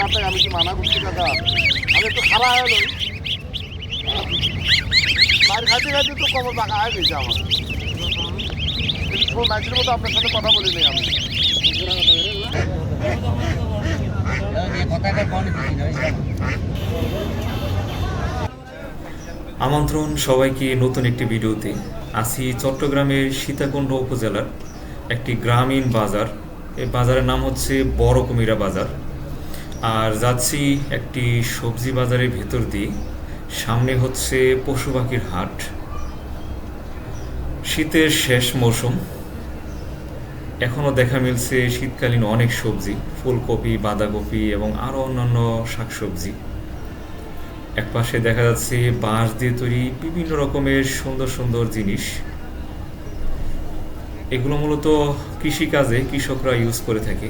টাকাতে আমি কি মানা করছি টাকা আমি একটু খারাপ হলো মার খাইতে খাইতে তো কবর বাঁকা হয়ে গেছে আমার ম্যাচের মতো আপনার সাথে কথা বলি নাই আমি আমন্ত্রণ সবাইকে নতুন একটি ভিডিওতে। আছি চট্টগ্রামের সীতাকুণ্ড উপজেলার একটি গ্রামীণ বাজার। এই বাজারের নাম হচ্ছে বড় কুমিরা বাজার। আর যাচ্ছি একটি সবজি বাজারের ভেতর দিয়ে। সামনে হচ্ছে পশু পাখির হাট। শীতের শেষ মৌসুম, এখনও দেখা মিলছে শীতকালীন অনেক সবজি, ফুলকপি, বাঁধাকপি এবং আরও অন্যান্য শাকসবজি। একপাশে দেখা যাচ্ছে বাঁশ দিয়ে তৈরি বিভিন্ন রকমের সুন্দর সুন্দর জিনিস। এগুলো মূলত কৃষিকাজে কৃষকরা ইউজ করে থাকে,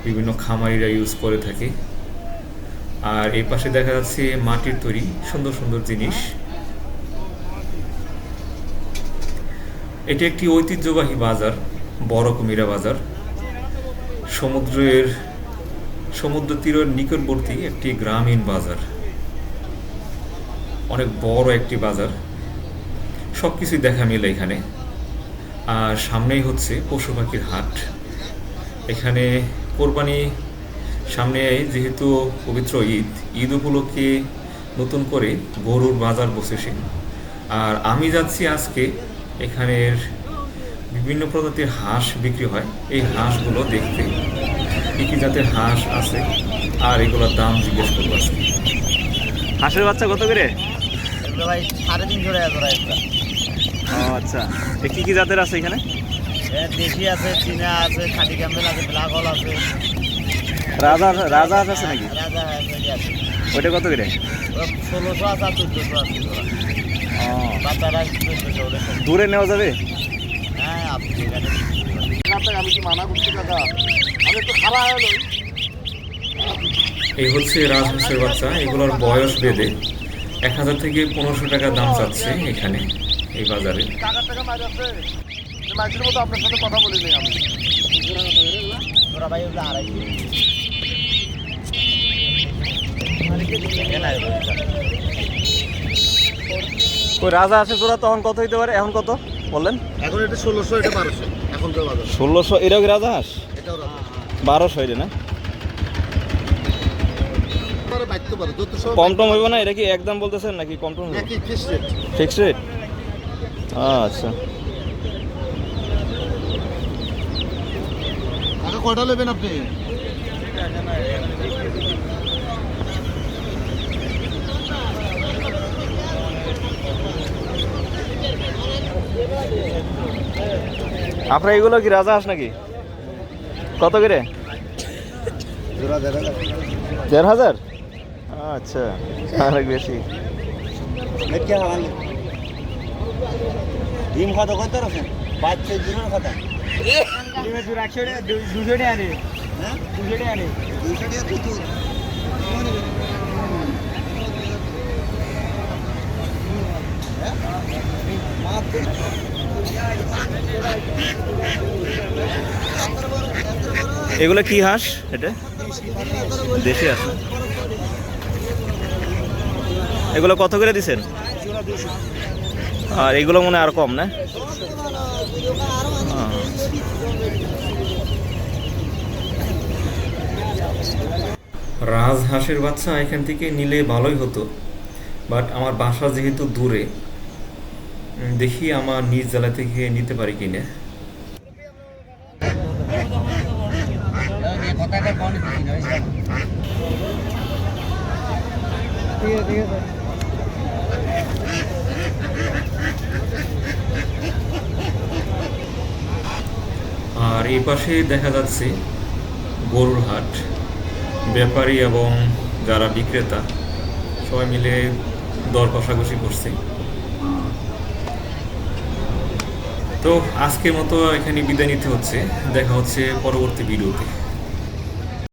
বিভিন্ন খামারিরা ইউজ করে থাকে। আর এই পাশে দেখা যাচ্ছে মাটির তৈরি সুন্দর সুন্দর জিনিস। এটি একটি ঐতিহ্যবাহী বাজার, বড় কুমিরা বাজার। সমুদ্র তীরের নিকটবর্তী একটি গ্রামীণ বাজার, অনেক বড় একটি বাজার, সব কিছুই দেখা মিলে এখানে। আর সামনেই হচ্ছে পশু পাখির হাট। এখানে কোরবানি সামনে, যেহেতু পবিত্র ঈদ উপলক্ষে নতুন করে গরুর বাজার বসেছে। আর আমি যাচ্ছি আজকে এখানের বিভিন্ন প্রজাতির হাঁস বিক্রি হয়, এই হাঁসগুলো দেখতে, কী কী জাতের হাঁস আছে আর এগুলোর দাম জিজ্ঞেস করবো আজকে। হাঁসের বাচ্চা কত করে? ভাই 350 টাকা জোড়া এগুলা। ও আচ্ছা, কি কি জাতের আছে এখানে? দেশি আছে, চীনা আছে, খাঁটি ক্যাম্বেল আছে, ব্ল্যাক হল আছে। রাজা আছে নাকি? রাজা আছে। ওইটা কত করে? 1600 আছে আর 1400 আছে জোড়া। বাচ্চারা 1400। দূরে নেওয়া যাবে? হ্যাঁ, আপনি এখানে টাকাতে আমি কি মানা করছি টাকা আমি একটু খারাপ হলো এই হচ্ছে রাজহাঁসের বাচ্চা। এগুলোর বয়স বেঁধে 1000 থেকে 1500 টাকা দাম চাচ্ছে এখানে এই বাজারে। টাকা মার আছে ম্যাচের মতো আপনার সাথে কথা বলি নাই আমি জোড়া ভাই ওগুলো 250। ওই রাজা আছে জোড়া তখন কত হইতে পারে, এখন কত বললেন? এখন এটা 1600, এটা 1200 এখন তো বাজার। 1600। এটাও কি রাজা হাঁস? এটাও রাখা 1200 এটা না? বাইতে পারে যত সব কম টম হইব না? এটা কি একদম বলতেছেন নাকি কম টম হইব? নাকি ফিক্সড রেট ফিক্সড রেট? আচ্ছা, টাকা কয়টা নেবেন আপনি? আপনার এগুলো কি রাজা হাঁস নাকি? কত করে? জোড়া 1500? আচ্ছা, অনেক বেশি। ডিম কত কত রাখেন? বাচ্চা ডিমের কথা। ডিমের জোড়া 100 টাকা, 200 টাকা আনে। হ্যাঁ, 200 টাকা আনে। 200 টাকা কত? এগুলো কি হাঁস? এটা দেশি হাঁস না? এগুলো কত করে দিছেন? আর এগুলো মনে হয় আর কম না? রাজহাঁসের বাচ্চা এখান থেকে নিলে ভালোই হতো, বাট আমার বাসা যেহেতু দূরে, দেখি আমার নিজ জেলা থেকে নিতে পারি কিনা। আর এই পাশে দেখা যাচ্ছে গরুর হাট। ব্যাপারী এবং যারা বিক্রেতা সবাই মিলে দর কষাকষি করছে। তো আজকের মতো এখানে বিদায় নিতে হচ্ছে। দেখা হচ্ছে পরবর্তী ভিডিওতে।